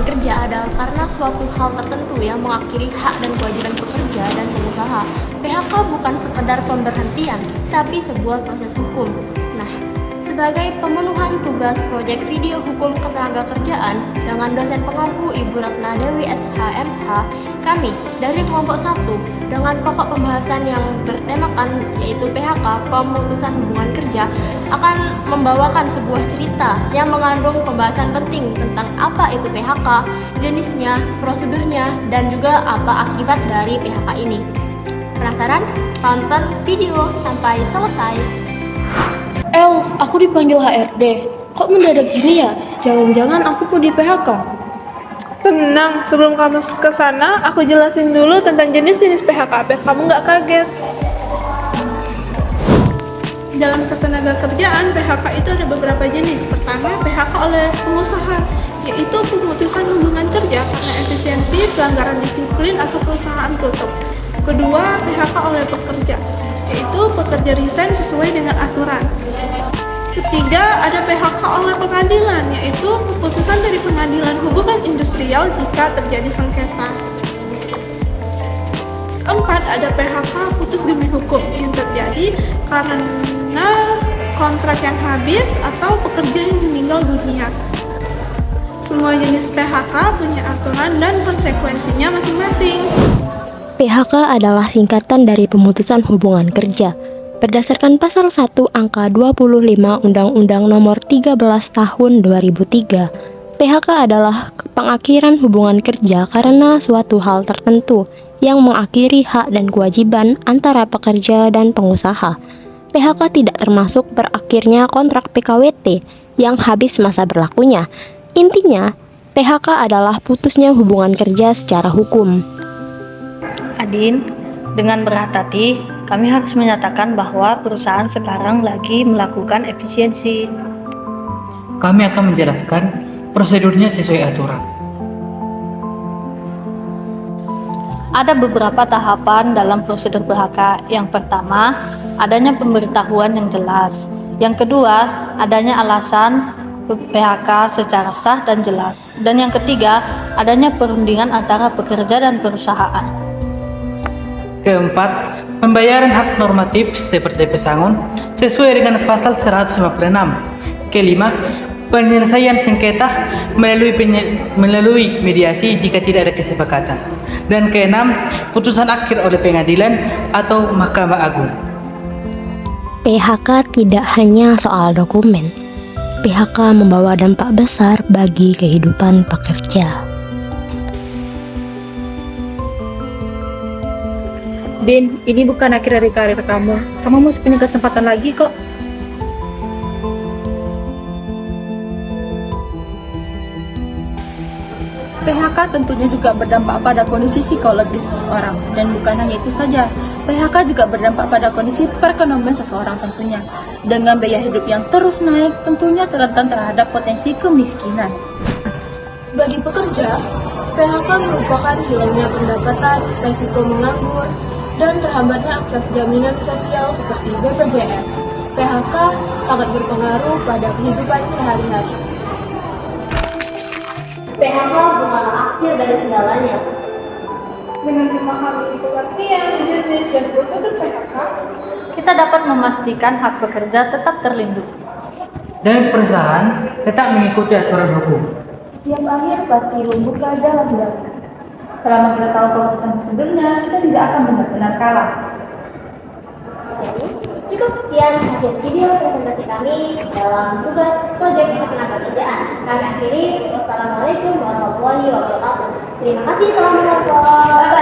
hubungan kerja adalah karena suatu hal tertentu yang mengakhiri hak dan kewajiban pekerja dan pengusaha. PHK bukan sekedar pemberhentian, tapi sebuah proses hukum. Nah, sebagai pemenuhan tugas proyek video hukum ketenagakerjaan dengan dosen pengampu Ibu Ratna Dewi SHMH, kami dari kelompok 1 dengan pokok pembahasan yang bertemakan yaitu PHK, pemutusan hubungan kerja, akan membawakan sebuah cerita yang mengandung pembahasan penting tentang apa itu PHK, jenisnya, prosedurnya, dan juga apa akibat dari PHK ini. Penasaran? Tonton video sampai selesai. Aku dipanggil HRD. Kok mendadak gini ya? Jangan-jangan aku mau di PHK? Tenang, sebelum kamu ke sana, aku jelasin dulu tentang jenis-jenis PHK biar kamu nggak kaget. Dalam ketenagakerjaan, PHK itu ada beberapa jenis. Pertama, PHK oleh pengusaha, yaitu pemutusan hubungan kerja karena efisiensi, pelanggaran disiplin, atau perusahaan tutup. Kedua, PHK oleh pekerja, yaitu pekerja resign sesuai dengan aturan. Ketiga, ada PHK oleh pengadilan, yaitu keputusan dari pengadilan hubungan industrial jika terjadi sengketa. Keempat, ada PHK putus demi hukum yang terjadi karena kontrak yang habis atau pekerja yang meninggal dunia. Semua jenis PHK punya aturan dan konsekuensinya masing-masing. PHK adalah singkatan dari pemutusan hubungan kerja. Berdasarkan pasal 1 angka 25 Undang-Undang Nomor 13 Tahun 2003, PHK adalah pengakhiran hubungan kerja karena suatu hal tertentu yang mengakhiri hak dan kewajiban antara pekerja dan pengusaha. PHK tidak termasuk berakhirnya kontrak PKWT yang habis masa berlakunya. Intinya, PHK adalah putusnya hubungan kerja secara hukum. Adin, dengan berat hati, kami harus menyatakan bahwa perusahaan sekarang lagi melakukan efisiensi. Kami akan menjelaskan prosedurnya sesuai aturan. Ada beberapa tahapan dalam prosedur PHK. Yang pertama, adanya pemberitahuan yang jelas. Yang kedua, adanya alasan PHK secara sah dan jelas. Dan yang ketiga, adanya perundingan antara pekerja dan perusahaan. Keempat, pembayaran hak normatif seperti pesangon sesuai dengan pasal 156. Kelima, penyelesaian sengketa melalui mediasi jika tidak ada kesepakatan. Dan keenam, putusan akhir oleh pengadilan atau Mahkamah Agung. PHK tidak hanya soal dokumen. PHK membawa dampak besar bagi kehidupan pekerja. Din, ini bukan akhir dari karir kamu. Kamu masih punya kesempatan lagi kok. PHK tentunya juga berdampak pada kondisi psikologis seseorang. Dan bukan hanya itu saja, PHK juga berdampak pada kondisi perekonomian seseorang tentunya. Dengan biaya hidup yang terus naik, tentunya rentan terhadap potensi kemiskinan. Bagi pekerja, PHK merupakan hilangnya pendapatan, resiko menganggur, dan terhambatnya akses jaminan sosial seperti BPJS. PHK sangat berpengaruh pada kehidupan sehari-hari. PHK bukanlah akhir dari segalanya. Dengan memahami pengertian, jenis, dan prosedur PHK, Kita dapat memastikan hak pekerja tetap terlindungi. Dan perusahaan tetap mengikuti aturan hukum. Tiap akhir pasti membuka jalan baru. Selama kita tahu proses dan prosedurnya, kita tidak akan benar-benar kalah. Jadi, cukup sekian hasil video presentasi kami dalam tugas proyek ketenagakerjaan. Kami akhiri. Wassalamualaikum warahmatullahi wabarakatuh. Terima kasih telah menonton. Bye-bye.